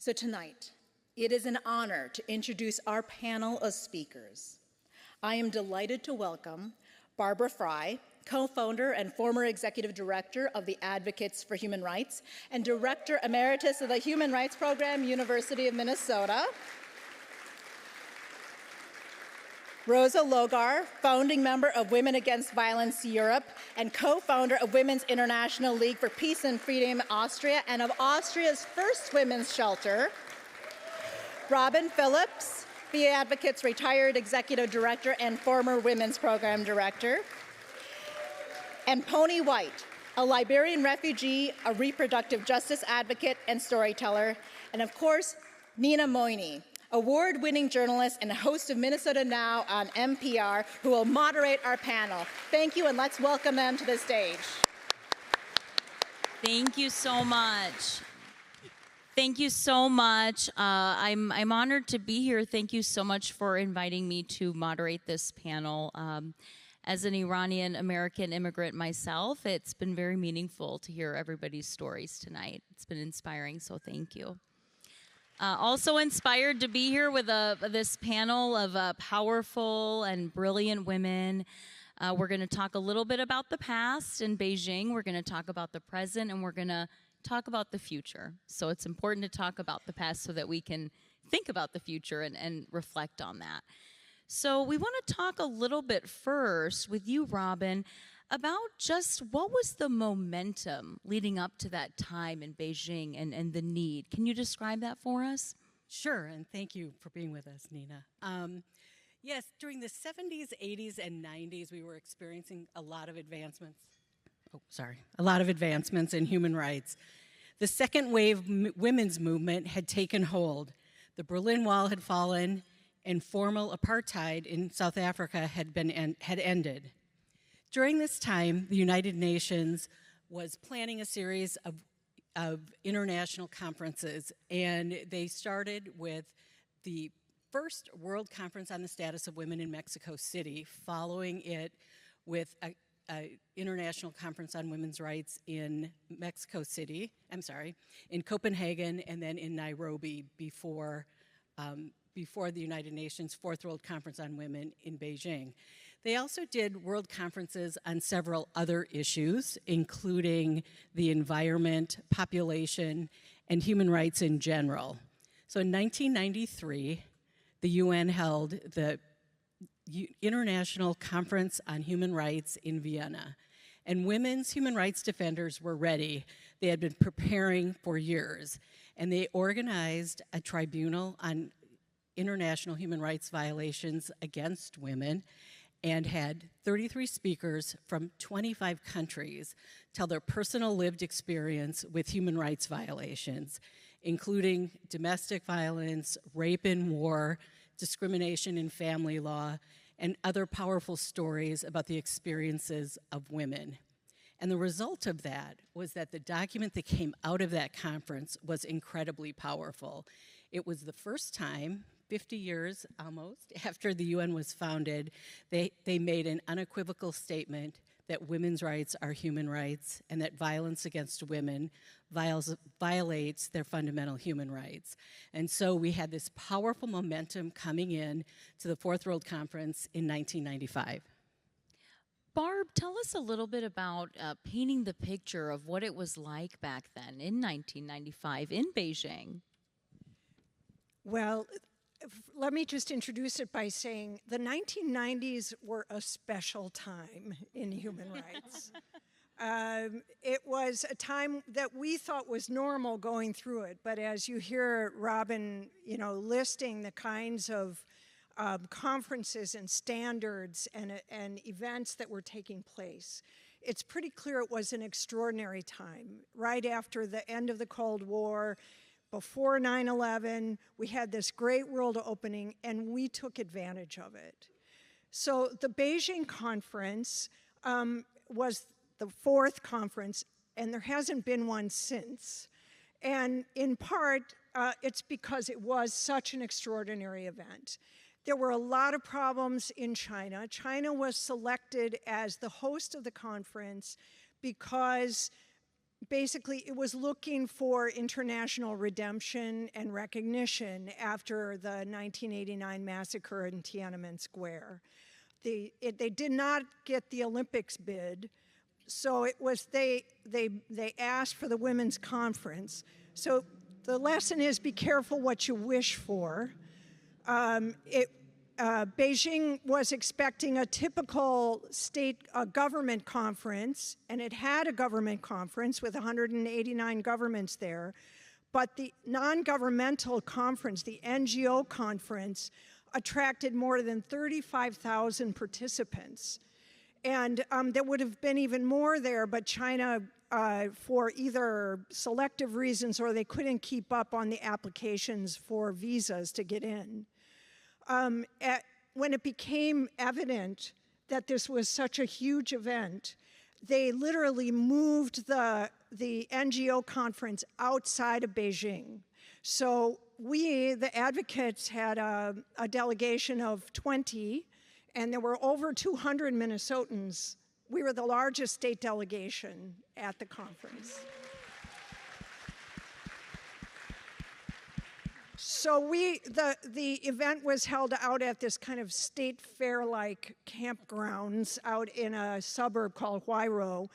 So tonight, it is an honor to introduce our panel of speakers. I am delighted to welcome Barbara Frye, co-founder and former executive director of the Advocates for Human Rights and director emeritus of the Human Rights Program, University of Minnesota. Rosa Logar, founding member of Women Against Violence Europe and co-founder of Women's International League for Peace and Freedom Austria and of Austria's first women's shelter. Robin Phillips, the Advocates retired executive director and former women's program director. And Pony White, a Liberian refugee, a reproductive justice advocate and storyteller. And of course, Nina Moyni, award-winning journalist and host of Minnesota Now on NPR, who will moderate our panel. Thank you, and let's welcome them to the stage. Thank you so much. Thank you so much. I'm honored to be here. Thank you so much for inviting me to moderate this panel. As an Iranian-American immigrant myself, it's been very meaningful to hear everybody's stories tonight. It's been inspiring, so thank you. Also inspired to be here with this panel of powerful and brilliant women. We're going to talk a little bit about the past in Beijing. We're going to talk about the present, and we're going to talk about the future. So it's important to talk about the past so that we can think about the future and reflect on that. So we want to talk a little bit first with you, Robin, about just what was the momentum leading up to that time in Beijing and the need. Can you describe that for us? Sure, and thank you for being with us, Nina. Yes, during the 70s, 80s, and 90s, we were experiencing a lot of advancements in human rights. The second wave women's movement had taken hold. The Berlin Wall had fallen, and formal apartheid in South Africa had ended. During this time, the United Nations was planning a series of international conferences, and they started with the first World Conference on the Status of Women in Mexico City, following it with an international conference on women's rights in in Copenhagen, and then in Nairobi before the United Nations Fourth World Conference on Women in Beijing. They also did world conferences on several other issues, including the environment, population, and human rights in general. So in 1993, the UN held the International Conference on Human Rights in Vienna, and women's human rights defenders were ready. They had been preparing for years, and they organized a tribunal on international human rights violations against women and had 33 speakers from 25 countries tell their personal lived experience with human rights violations, including domestic violence, rape in war, discrimination in family law, and other powerful stories about the experiences of women. And the result of that was that the document that came out of that conference was incredibly powerful. It was the first time, 50 years almost after the UN was founded, they made an unequivocal statement that women's rights are human rights and that violence against women violates their fundamental human rights. And so we had this powerful momentum coming in to the Fourth World Conference in 1995. Barb, tell us a little bit about painting the picture of what it was like back then in 1995 in Beijing. Well, let me just introduce it by saying the 1990s were a special time in human rights. It was a time that we thought was normal going through it, but as you hear Robin, listing the kinds of conferences and standards and events that were taking place, it's pretty clear it was an extraordinary time. Right after the end of the Cold War, before 9/11, we had this great world opening, and we took advantage of it. So the Beijing conference was the fourth conference, and there hasn't been one since. And in part, it's because it was such an extraordinary event. There were a lot of problems in China. China was selected as the host of the conference because basically, it was looking for international redemption and recognition after the 1989 massacre in Tiananmen Square. They did not get the Olympics bid, so it was they asked for the women's conference. So the lesson is be careful what you wish for. Beijing was expecting a typical state government conference, and it had a government conference with 189 governments there. But the non-governmental conference, the NGO conference, attracted more than 35,000 participants. And there would have been even more there, but China, for either selective reasons or they couldn't keep up on the applications for visas to get in. When it became evident that this was such a huge event, they literally moved the NGO conference outside of Beijing. So we, the advocates, had a delegation of 20, and there were over 200 Minnesotans. We were the largest state delegation at the conference. So the event was held out at this kind of state fair-like campgrounds out in a suburb called Huairou.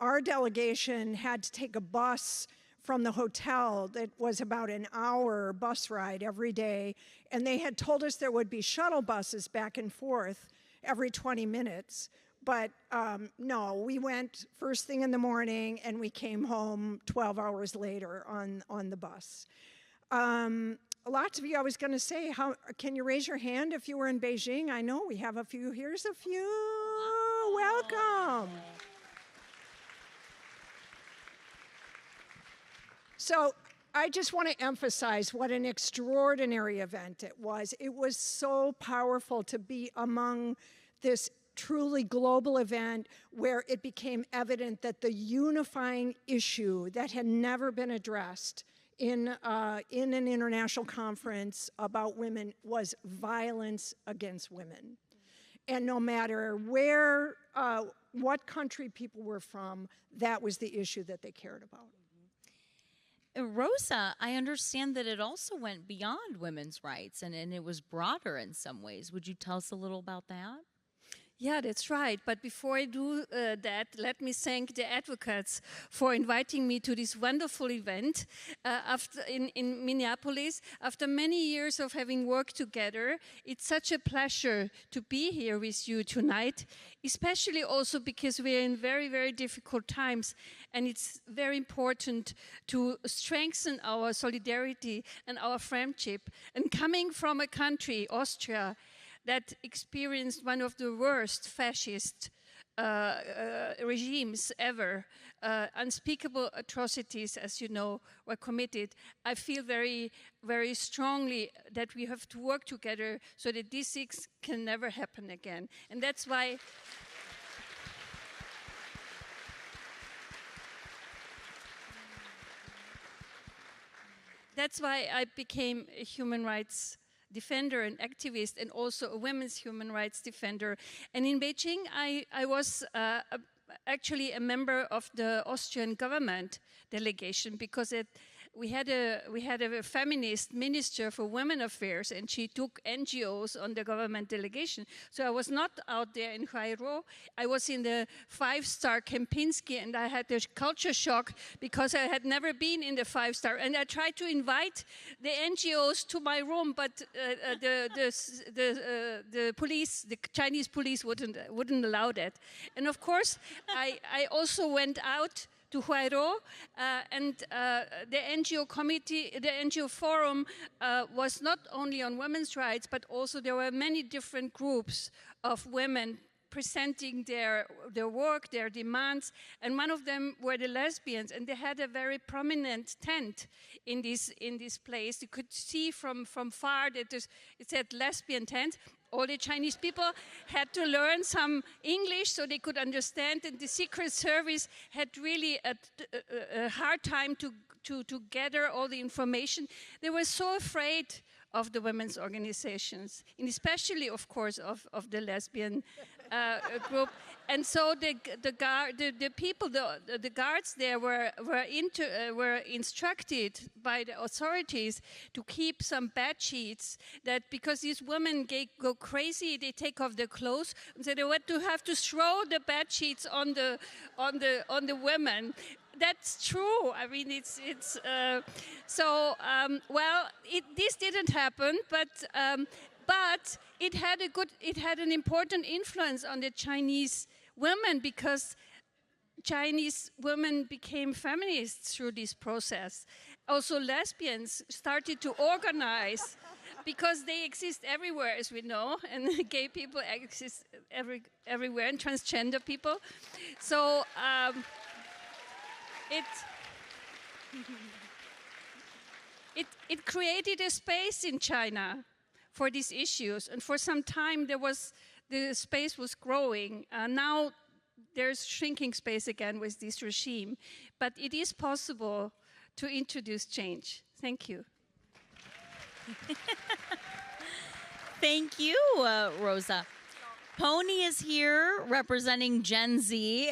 Our delegation had to take a bus from the hotel that was about an hour bus ride every day, and they had told us there would be shuttle buses back and forth every 20 minutes. But no, we went first thing in the morning, and we came home 12 hours later on the bus. Lots of you, I was going to say, can you raise your hand if you were in Beijing? I know we have a few. Here's a few. Welcome. So I just want to emphasize what an extraordinary event it was. It was so powerful to be among this truly global event where it became evident that the unifying issue that had never been addressed in an international conference about women was violence against women. And no matter where, what country people were from, that was the issue that they cared about. Rosa, I understand that it also went beyond women's rights and it was broader in some ways. Would you tell us a little about that? Yeah, that's right. But before I do that, let me thank the advocates for inviting me to this wonderful event in Minneapolis. After many years of having worked together, it's such a pleasure to be here with you tonight, especially also because we're in very, very difficult times. And it's very important to strengthen our solidarity and our friendship. And coming from a country, Austria, that experienced one of the worst fascist regimes ever. Unspeakable atrocities, as you know, were committed. I feel very, very strongly that we have to work together so that these things can never happen again. And that's why I became a human rights defender and activist, and also a women's human rights defender. And in Beijing, I was actually a member of the Austrian government delegation because we had a feminist minister for women affairs, and she took NGOs on the government delegation. So I was not out there in Huairou. I was in the 5-star Kempinski, and I had this culture shock because I had never been in the 5-star. And I tried to invite the NGOs to my room, but the police, the Chinese police, wouldn't allow that. And of course, I also went out to Huairou, and the NGO committee, the NGO forum was not only on women's rights, but also there were many different groups of women presenting their work, their demands, and one of them were the lesbians, and they had a very prominent tent in this place. You could see from far that it said lesbian tent. All the Chinese people had to learn some English so they could understand, and the Secret Service had really a hard time to to gather all the information. They were so afraid of the women's organizations, and especially, of course, of the lesbian group. And so the guards there were instructed by the authorities to keep some bed sheets, that because these women go crazy, they take off their clothes, and so they were to have to throw the bed sheets on the women. That's true. I mean, it's this didn't happen, but it had an important influence on the Chinese women, because Chinese women became feminists through this process. Also, lesbians started to organize because they exist everywhere, as we know, and gay people exist everywhere, and transgender people. So. It created a space in China for these issues, and for some time the space was growing. Now there's shrinking space again with this regime, but it is possible to introduce change. Thank you. Thank you, Rosa. Pony is here representing Gen Z,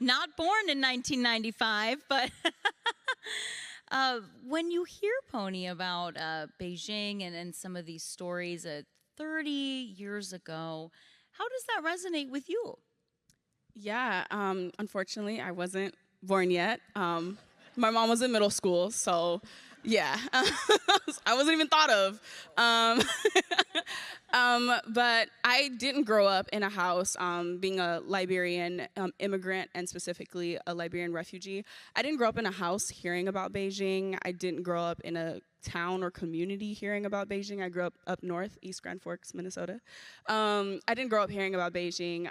not born in 1995, but when you hear, Pony, about Beijing and some of these stories 30 years ago, how does that resonate with you? Yeah, unfortunately, I wasn't born yet. My mom was in middle school, so yeah, I wasn't even thought of. But I didn't grow up in a house, being a Liberian immigrant, and specifically a Liberian refugee. I didn't grow up in a house hearing about Beijing. I didn't grow up in a town or community hearing about Beijing. I grew up north, East Grand Forks, Minnesota. I didn't grow up hearing about Beijing,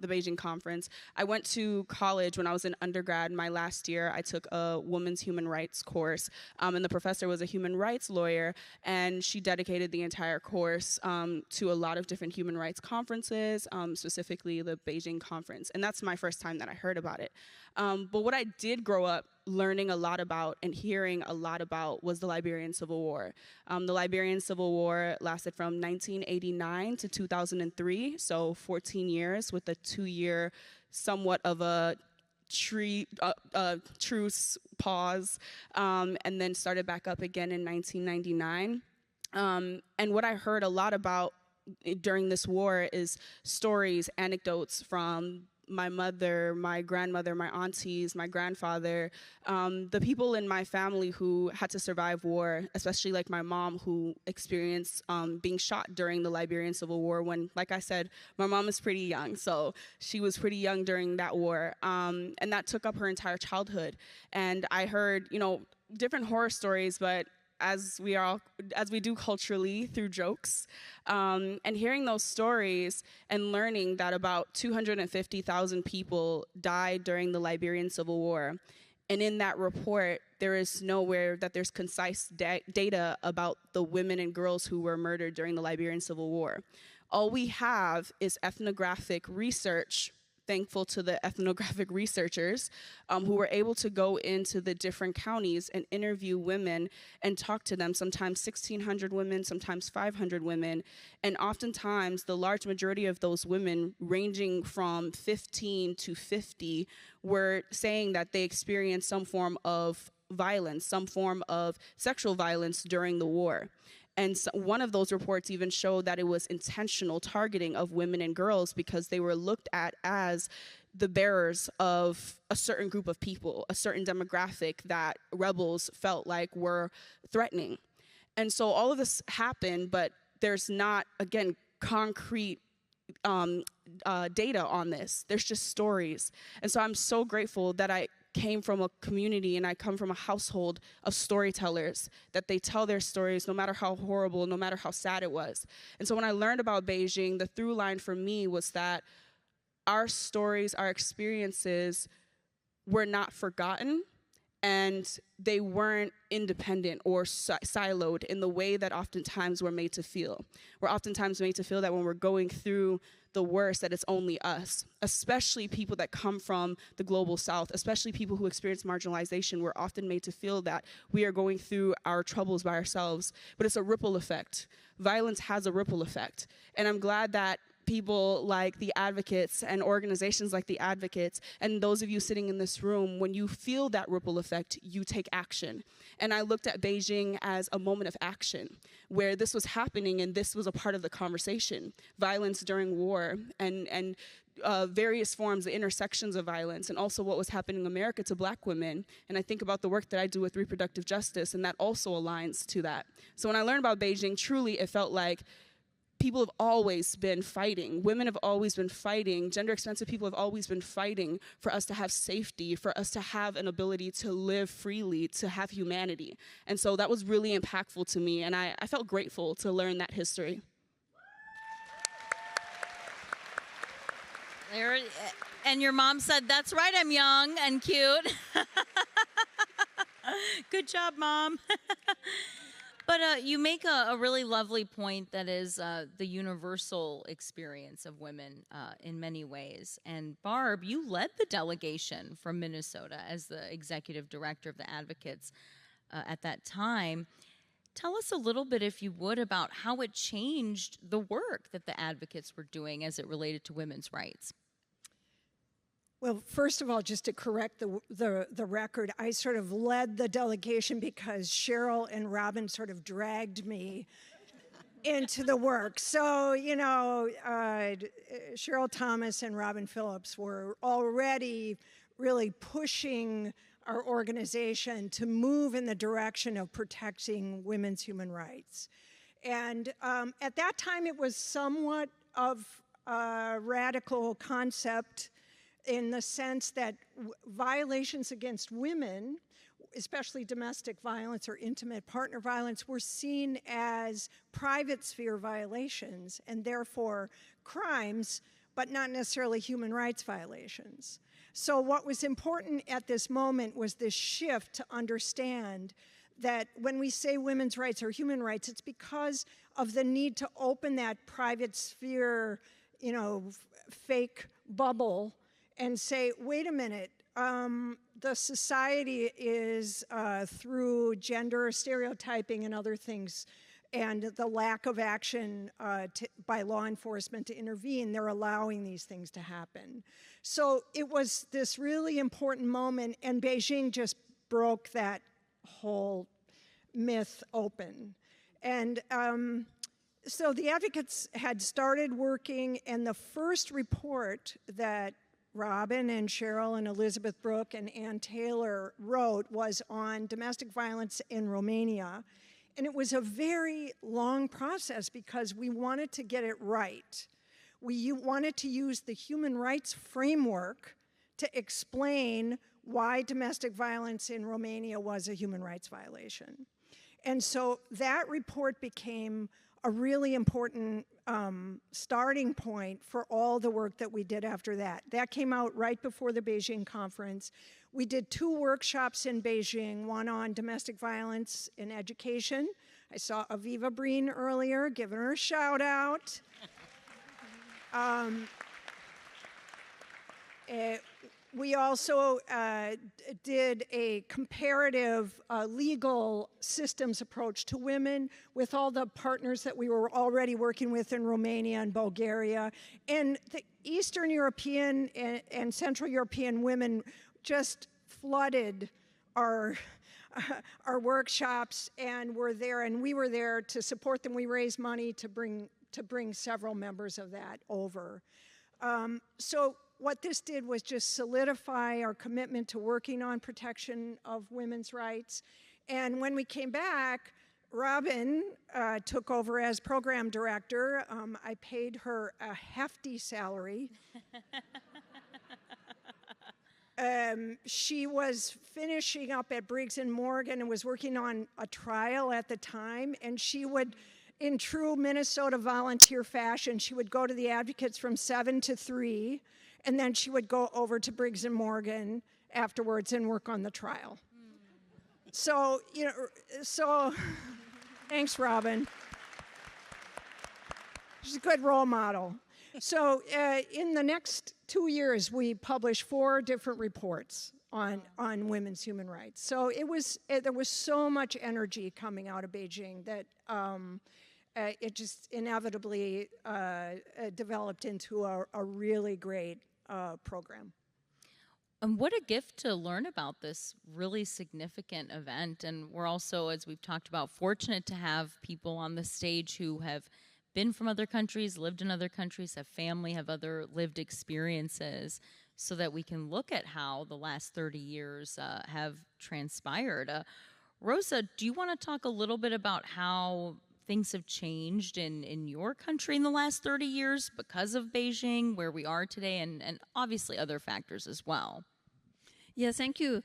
the Beijing conference. I went to college when I was in undergrad. My last year, I took a women's human rights course, and the professor was a human rights lawyer, and she dedicated the entire course to a lot of different human rights conferences, specifically the Beijing conference. And that's my first time that I heard about it. But what I did grow up learning a lot about and hearing a lot about was the Liberian Civil War. The Liberian Civil War lasted from 1989 to 2003, so 14 years, with a 2-year somewhat of a truce pause, and then started back up again in 1999. And what I heard a lot about during this war is stories, anecdotes from my mother, my grandmother, my aunties, my grandfather, the people in my family who had to survive war, especially like my mom, who experienced being shot during the Liberian Civil War when, like I said, my mom is pretty young, so she was pretty young during that war, and that took up her entire childhood. And I heard, different horror stories, but as we do culturally through jokes, and hearing those stories and learning that about 250,000 people died during the Liberian Civil War. And in that report, there is nowhere that there's concise data about the women and girls who were murdered during the Liberian Civil War. All we have is ethnographic research, thankful to the ethnographic researchers who were able to go into the different counties and interview women and talk to them, sometimes 1,600 women, sometimes 500 women, and oftentimes the large majority of those women, ranging from 15 to 50, were saying that they experienced some form of violence, some form of sexual violence during the war. And so one of those reports even showed that it was intentional targeting of women and girls because they were looked at as the bearers of a certain group of people, a certain demographic that rebels felt like were threatening. And so all of this happened, but there's not, again, concrete data on this. There's just stories. And so I'm so grateful that I came from a community and I come from a household of storytellers, that they tell their stories no matter how horrible, no matter how sad it was. And so when I learned about Beijing, the through line for me was that our stories, our experiences were not forgotten, and they weren't independent or siloed in the way that oftentimes we're made to feel. We're oftentimes made to feel that when we're going through the worst, that it's only us, especially people that come from the global south, especially people who experience marginalization. We're often made to feel that we are going through our troubles by ourselves, but it's a ripple effect. Violence has a ripple effect, and I'm glad that people like the Advocates and organizations like the Advocates and those of you sitting in this room, when you feel that ripple effect, you take action. And I looked at Beijing as a moment of action where this was happening and this was a part of the conversation. Violence during war and various forms, the intersections of violence, and also what was happening in America to Black women. And I think about the work that I do with reproductive justice, and that also aligns to that. So when I learned about Beijing, truly it felt like people have always been fighting. Women have always been fighting. Gender-expansive people have always been fighting for us to have safety, for us to have an ability to live freely, to have humanity. And so that was really impactful to me, and I felt grateful to learn that history. And your mom said, "That's right, I'm young and cute." Good job, Mom. But you make a really lovely point that is the universal experience of women in many ways. And Barb, you led the delegation from Minnesota as the executive director of the Advocates at that time. Tell us a little bit, if you would, about how it changed the work that the Advocates were doing as it related to women's rights. Well, first of all, just to correct the record, I sort of led the delegation because Cheryl and Robin sort of dragged me into the work. So, you know, Cheryl Thomas and Robin Phillips were already really pushing our organization to move in the direction of protecting women's human rights. And at that time, it was somewhat of a radical concept in the sense that violations against women, especially domestic violence or intimate partner violence, were seen as private sphere violations and therefore crimes, but not necessarily human rights violations. So what was important at this moment was this shift to understand that when we say women's rights or human rights, it's because of the need to open that private sphere, you know, fake bubble and say, wait a minute, the society is through gender stereotyping and other things, and the lack of action by law enforcement to intervene, they're allowing these things to happen. So it was this really important moment, and Beijing just broke that whole myth open. And so the Advocates had started working, and the first report that Robin and Cheryl and Elizabeth Brooke and Ann Taylor wrote was on domestic violence in Romania. And it was a very long process because we wanted to get it right. We wanted to use the human rights framework to explain why domestic violence in Romania was a human rights violation. And so that report became a really important starting point for all the work that we did after that. That came out right before the Beijing conference. We did 2 workshops in Beijing, one on domestic violence in education. I saw Aviva Breen earlier, giving her a shout out. We also did a comparative legal systems approach to women with all the partners that we were already working with in Romania and Bulgaria. And the Eastern European and Central European women just flooded our workshops and were there, and we were there to support them. We raised money to bring several members of that over. So what this did was just solidify our commitment to working on protection of women's rights. And when we came back, Robin took over as program director. I paid her a hefty salary. She was finishing up at Briggs & Morgan and was working on a trial at the time, and she would, in true Minnesota volunteer fashion, she would go to the Advocates from 7 to 3, and then she would go over to Briggs & Morgan afterwards and work on the trial. So, thanks, Robin. She's a good role model. So in the next 2 years, we published 4 different reports on women's human rights. So there was so much energy coming out of Beijing that it just inevitably developed into a really great program. And what a gift to learn about this really significant event. And we're also, as we've talked about, fortunate to have people on the stage who have been from other countries, lived in other countries, have family, have other lived experiences, so that we can look at how the last 30 years have transpired. Rosa, do you want to talk a little bit about how things have changed in your country in the last 30 years because of Beijing, where we are today, and obviously other factors as well? Yeah, thank you.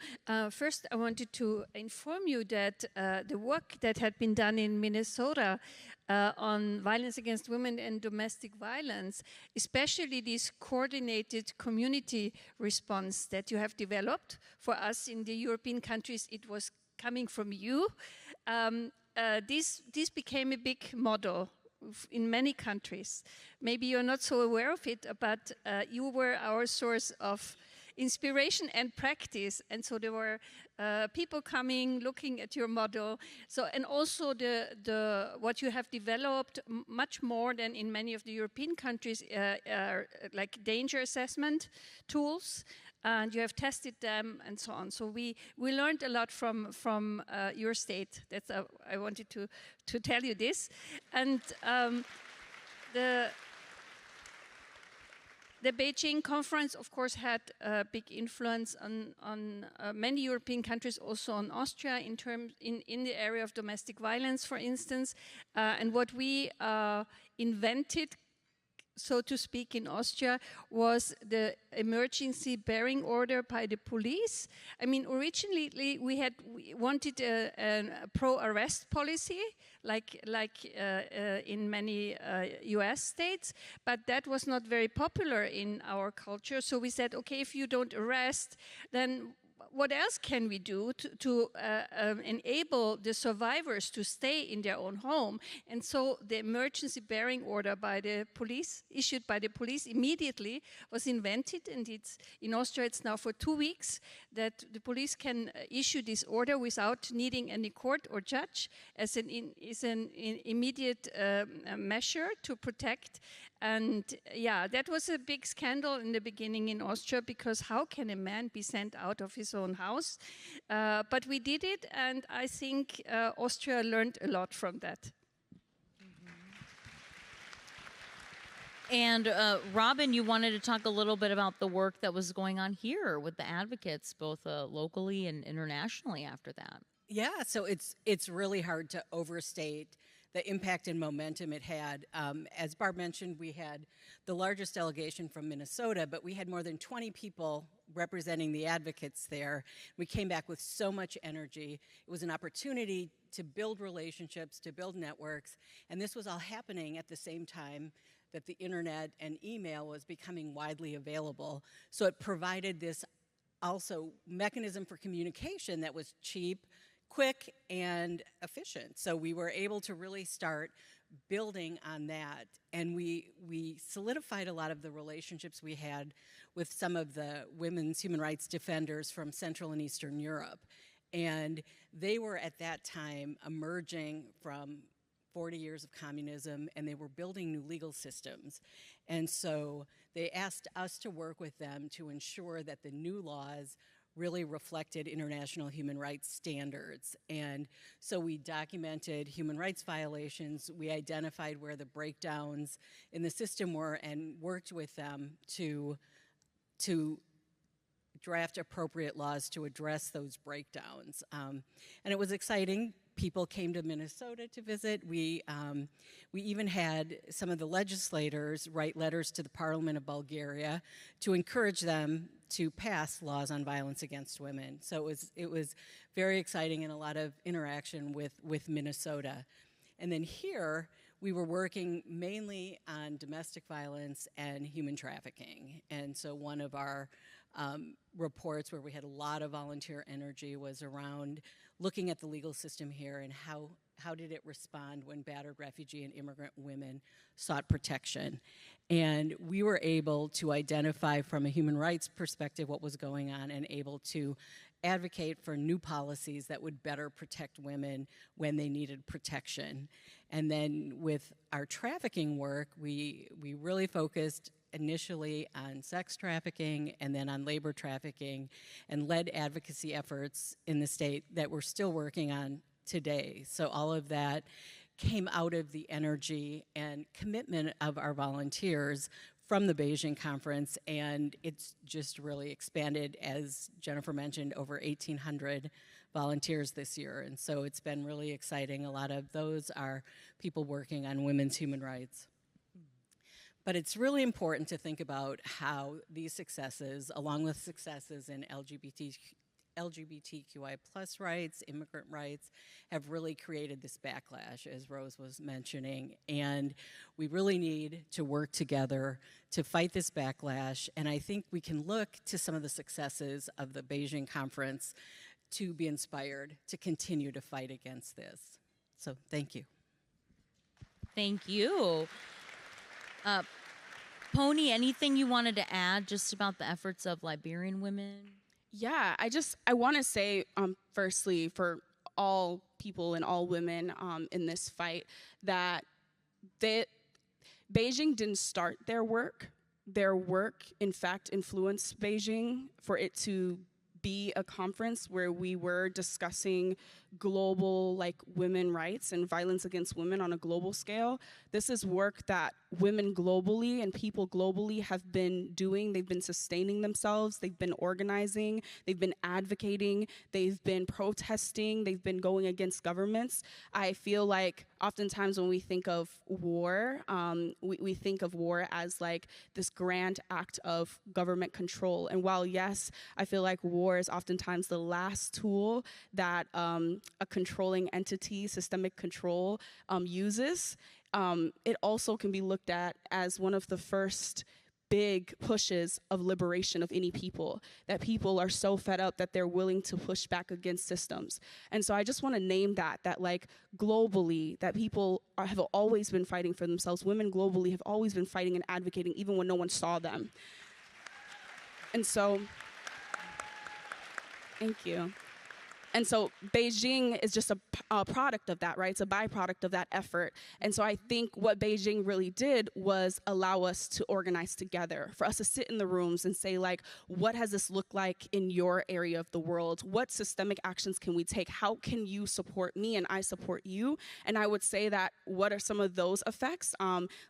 First, I wanted to inform you that the work that had been done in Minnesota on violence against women and domestic violence, especially this coordinated community response that you have developed for us in the European countries, it was coming from you. This became a big model in many countries. Maybe you're not so aware of it, but you were our source of inspiration and practice, and so there were people coming, looking at your model. So, and also what you have developed much more than in many of the European countries, are like danger assessment tools, and you have tested them and so on. So we learned a lot from your state. That's I wanted to tell you this, and the Beijing conference, of course, had a big influence on many European countries, also on Austria in the area of domestic violence, for instance. And what we invented, so to speak, in Austria was the emergency bearing order by the police. I mean, originally we wanted a pro-arrest policy, like in many US states, but that was not very popular in our culture. So we said, okay, if you don't arrest, then what else can we do to enable the survivors to stay in their own home? And so the emergency bearing order by the police, issued by the police immediately, was invented, and in Austria it's now for 2 weeks that the police can issue this order without needing any court or judge, as an immediate measure to protect. And yeah, that was a big scandal in the beginning in Austria, because how can a man be sent out of his own house? But we did it, and I think Austria learned a lot from that. And Robin, you wanted to talk a little bit about the work that was going on here with the advocates, both locally and internationally after that. Yeah, so it's really hard to overstate the impact and momentum it had. As Barb mentioned, we had the largest delegation from Minnesota, but we had more than 20 people representing the advocates there. We came back with so much energy. It was an opportunity to build relationships, to build networks, and this was all happening at the same time that the internet and email was becoming widely available. So it provided this also mechanism for communication that was cheap, quick, and efficient. So we were able to really start building on that, and we solidified a lot of the relationships we had with some of the women's human rights defenders from Central and Eastern Europe. And they were at that time emerging from 40 years of communism, and they were building new legal systems. And so they asked us to work with them to ensure that the new laws really reflected international human rights standards. And so we documented human rights violations, we identified where the breakdowns in the system were, and worked with them to draft appropriate laws to address those breakdowns. And it was exciting. People came to Minnesota to visit. We even had some of the legislators write letters to the Parliament of Bulgaria to encourage them to pass laws on violence against women. So it was very exciting, and a lot of interaction with Minnesota. And then here, we were working mainly on domestic violence and human trafficking. And so one of our reports where we had a lot of volunteer energy was around looking at the legal system here and how did it respond when battered refugee and immigrant women sought protection. And we were able to identify from a human rights perspective what was going on and able to advocate for new policies that would better protect women when they needed protection. And then with our trafficking work, we really focused initially on sex trafficking and then on labor trafficking, and led advocacy efforts in the state that we're still working on today. So all of that came out of the energy and commitment of our volunteers from the Beijing conference, and it's just really expanded, as Jennifer mentioned, over 1,800 volunteers this year, and so it's been really exciting. A lot of those are people working on women's human rights. But it's really important to think about how these successes, along with successes in LGBTQI plus rights, immigrant rights, have really created this backlash, as Rose was mentioning. And we really need to work together to fight this backlash. And I think we can look to some of the successes of the Beijing conference to be inspired to continue to fight against this. So thank you. Thank you. Pony, anything you wanted to add just about the efforts of Liberian women? Yeah, I want to say, firstly, for all people and all women in this fight, that Beijing didn't start their work. Their work, in fact, influenced Beijing for it to be a conference where we were discussing global, like, women rights and violence against women on a global scale. This is work that women globally and people globally have been doing. They've been sustaining themselves, they've been organizing, they've been advocating, they've been protesting, they've been going against governments. I feel like oftentimes when we think of war, we think of war as like this grand act of government control. And while yes, I feel like war is oftentimes the last tool that a controlling entity, systemic control, uses, it also can be looked at as one of the first big pushes of liberation of any people, that people are so fed up that they're willing to push back against systems. And so I just want to name that like globally, that people have always been fighting for themselves. Women globally have always been fighting and advocating even when no one saw them. And so, thank you. And so Beijing is just a product of that, right? It's a byproduct of that effort. And so I think what Beijing really did was allow us to organize together, for us to sit in the rooms and say, like, what has this looked like in your area of the world? What systemic actions can we take? How can you support me and I support you? And I would say that what are some of those effects?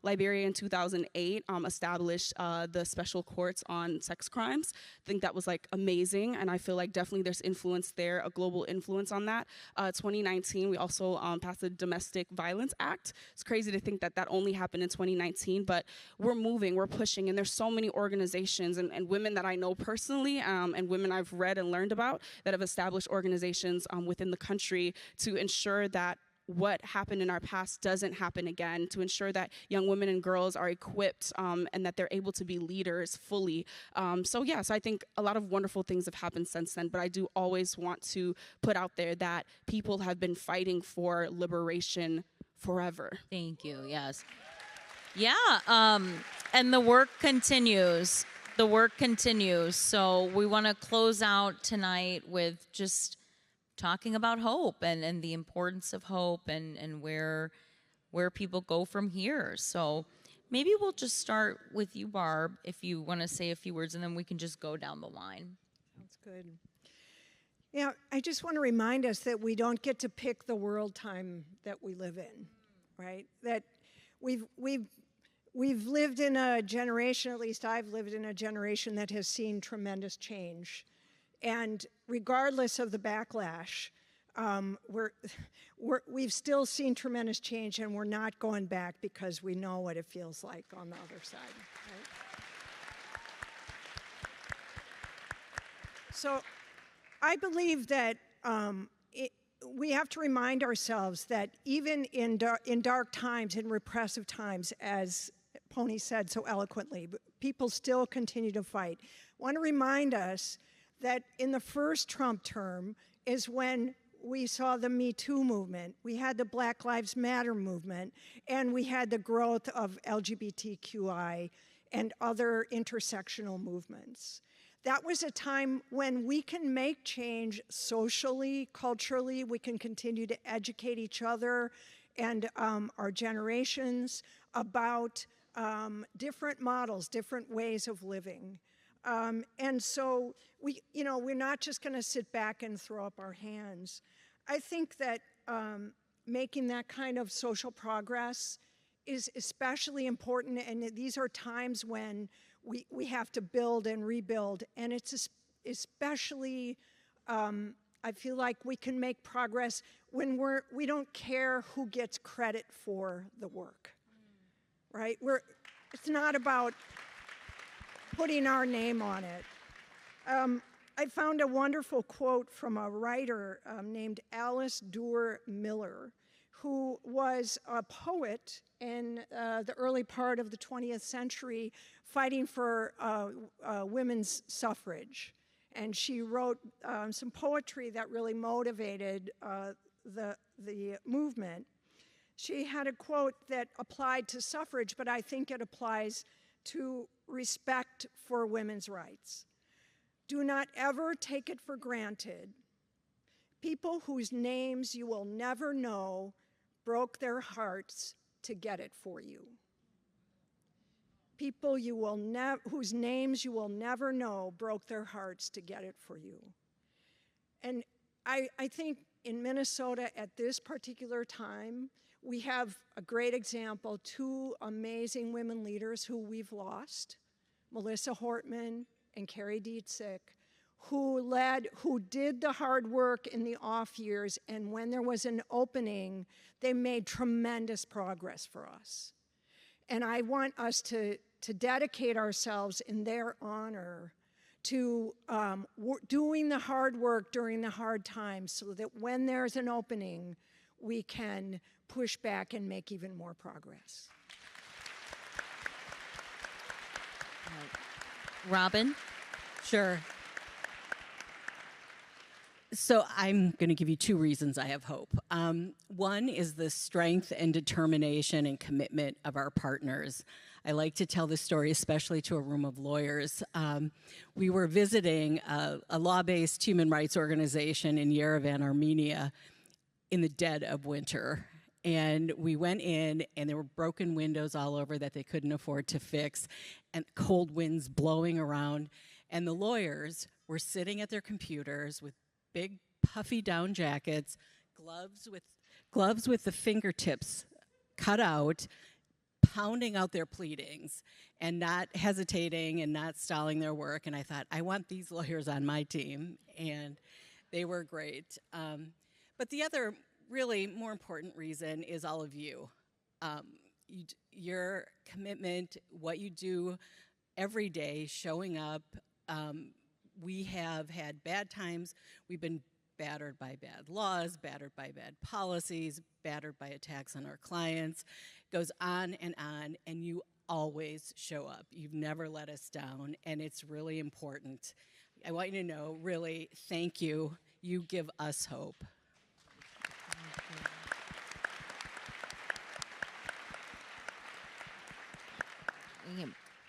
Liberia in 2008 established the special courts on sex crimes. I think that was like amazing. And I feel like definitely there's influence there, a global influence on that. 2019, we also passed the Domestic Violence Act. It's crazy to think that that only happened in 2019, but we're moving, we're pushing, and there's so many organizations and women that I know personally and women I've read and learned about that have established organizations within the country to ensure that what happened in our past doesn't happen again, to ensure that young women and girls are equipped and that they're able to be leaders fully. So I think a lot of wonderful things have happened since then, but I do always want to put out there that people have been fighting for liberation forever. Thank you, yes. Yeah, and the work continues. The work continues. So we want to close out tonight with just talking about hope and the importance of hope and where people go from here. So maybe we'll just start with you, Barb, if you want to say a few words, and then we can just go down the line. Sounds good. Yeah, I just want to remind us that we don't get to pick the world time that we live in, right? That we've lived in a generation, at least I've lived in a generation that has seen tremendous change. And regardless of the backlash, we've still seen tremendous change, and we're not going back because we know what it feels like on the other side. Right? So I believe that we have to remind ourselves that even in dark times, in repressive times, as Pony said so eloquently, people still continue to fight. I want to remind us that in the first Trump term is when we saw the Me Too movement, we had the Black Lives Matter movement, and we had the growth of LGBTQI and other intersectional movements. That was a time when we can make change socially, culturally. We can continue to educate each other and our generations about different models, different ways of living. And so we're not just going to sit back and throw up our hands. I think that making that kind of social progress is especially important, and these are times when we have to build and rebuild, and it's especially, I feel like we can make progress when we don't care who gets credit for the work, right? It's not about putting our name on it. I found a wonderful quote from a writer named Alice Duer Miller, who was a poet in the early part of the 20th century fighting for women's suffrage. And she wrote some poetry that really motivated the movement. She had a quote that applied to suffrage, but I think it applies to respect for women's rights. Do not ever take it for granted. People whose names you will never know broke their hearts to get it for you. People whose names you will never know broke their hearts to get it for you. And I think in Minnesota at this particular time, we have a great example, two amazing women leaders who we've lost, Melissa Hortman and Carrie Dietzich, who did the hard work in the off years, and when there was an opening, they made tremendous progress for us. And I want us to dedicate ourselves in their honor to doing the hard work during the hard times so that when there's an opening, we can push back and make even more progress. Robin? Sure. So I'm going to give you two reasons I have hope. One is the strength and determination and commitment of our partners. I like to tell this story, especially to a room of lawyers. We were visiting a law-based human rights organization in Yerevan, Armenia, in the dead of winter. And we went in, and there were broken windows all over that they couldn't afford to fix, and cold winds blowing around. And the lawyers were sitting at their computers with big puffy down jackets, gloves with the fingertips cut out, pounding out their pleadings and not hesitating and not stalling their work. And I thought, I want these lawyers on my team, and they were great. But the other really more important reason is all of you. Your commitment, what you do every day, showing up. We have had bad times. We've been battered by bad laws, battered by bad policies, battered by attacks on our clients. It goes on, and you always show up. You've never let us down, and it's really important. I want you to know, really, thank you. You give us hope.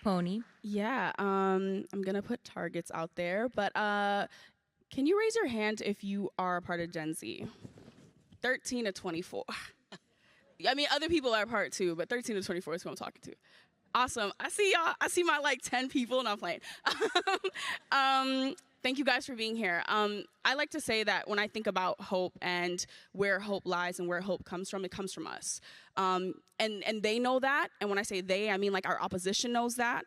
Pony? Yeah, I'm gonna put targets out there, but can you raise your hand if you are a part of Gen Z? 13 to 24. I mean, other people are part too, but 13 to 24 is who I'm talking to. Awesome. I see y'all. I see my like 10 people, and I'm playing. Thank you guys for being here. I like to say that when I think about hope and where hope lies and where hope comes from, it comes from us. And they know that. And when I say they, I mean like our opposition knows that.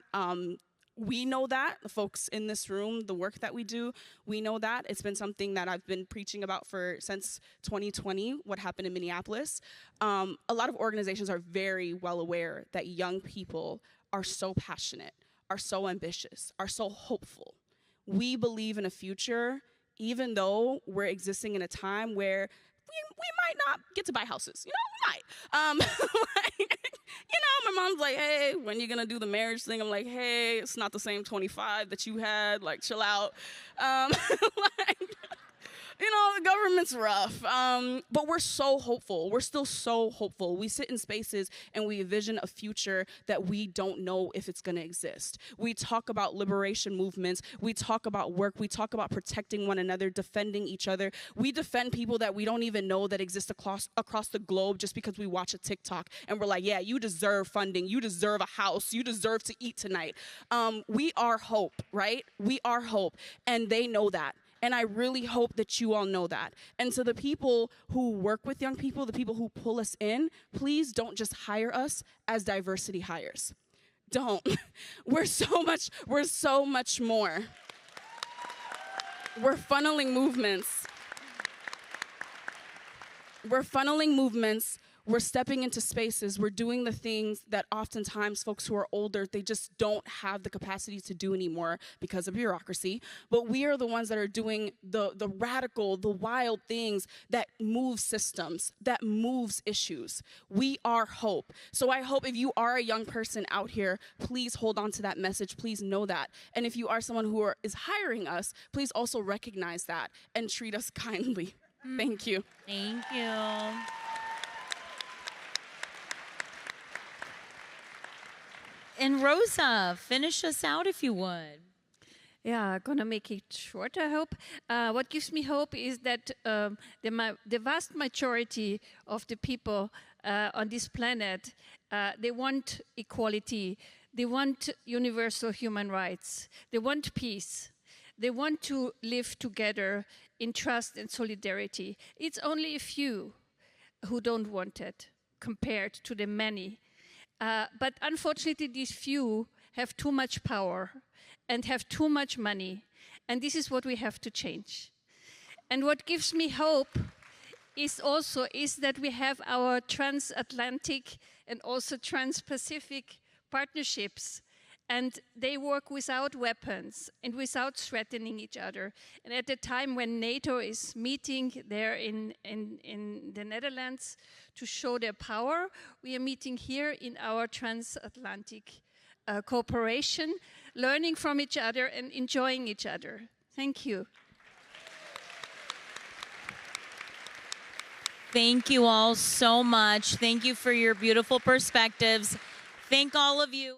We know that, the folks in this room, the work that we do, we know that. It's been something that I've been preaching about since 2020, what happened in Minneapolis. A lot of organizations are very well aware that young people are so passionate, are so ambitious, are so hopeful. We believe in a future, even though we're existing in a time where we might not get to buy houses. You know, we might. My mom's like, hey, when you gonna do the marriage thing? I'm like, hey, it's not the same 25 that you had. Like, chill out. the government's rough. But we're so hopeful. We're still so hopeful. We sit in spaces and we envision a future that we don't know if it's going to exist. We talk about liberation movements. We talk about work. We talk about protecting one another, defending each other. We defend people that we don't even know that exist across the globe just because we watch a TikTok and we're like, yeah, you deserve funding. You deserve a house. You deserve to eat tonight. We are hope, right? We are hope. And they know that. And I really hope that you all know that. And so the people who work with young people, the people who pull us in, please don't just hire us as diversity hires. Don't. We're so much more. We're funneling movements. We're stepping into spaces. We're doing the things that oftentimes folks who are older, they just don't have the capacity to do anymore because of bureaucracy. But we are the ones that are doing the radical, the wild things that move systems, that moves issues. We are hope. So I hope if you are a young person out here, please hold on to that message. Please know that. And if you are someone who is hiring us, please also recognize that and treat us kindly. Thank you. Thank you. And Rosa, finish us out if you would. Yeah, gonna make it short, I hope. What gives me hope is that the vast majority of the people on this planet, they want equality. They want universal human rights. They want peace. They want to live together in trust and solidarity. It's only a few who don't want it compared to the many. But unfortunately, these few have too much power and have too much money. And this is what we have to change. And what gives me hope is that we have our transatlantic and also trans-Pacific partnerships. And they work without weapons and without threatening each other. And at the time when NATO is meeting there in the Netherlands to show their power, we are meeting here in our transatlantic cooperation, learning from each other and enjoying each other. Thank you. Thank you all so much. Thank you for your beautiful perspectives. Thank all of you.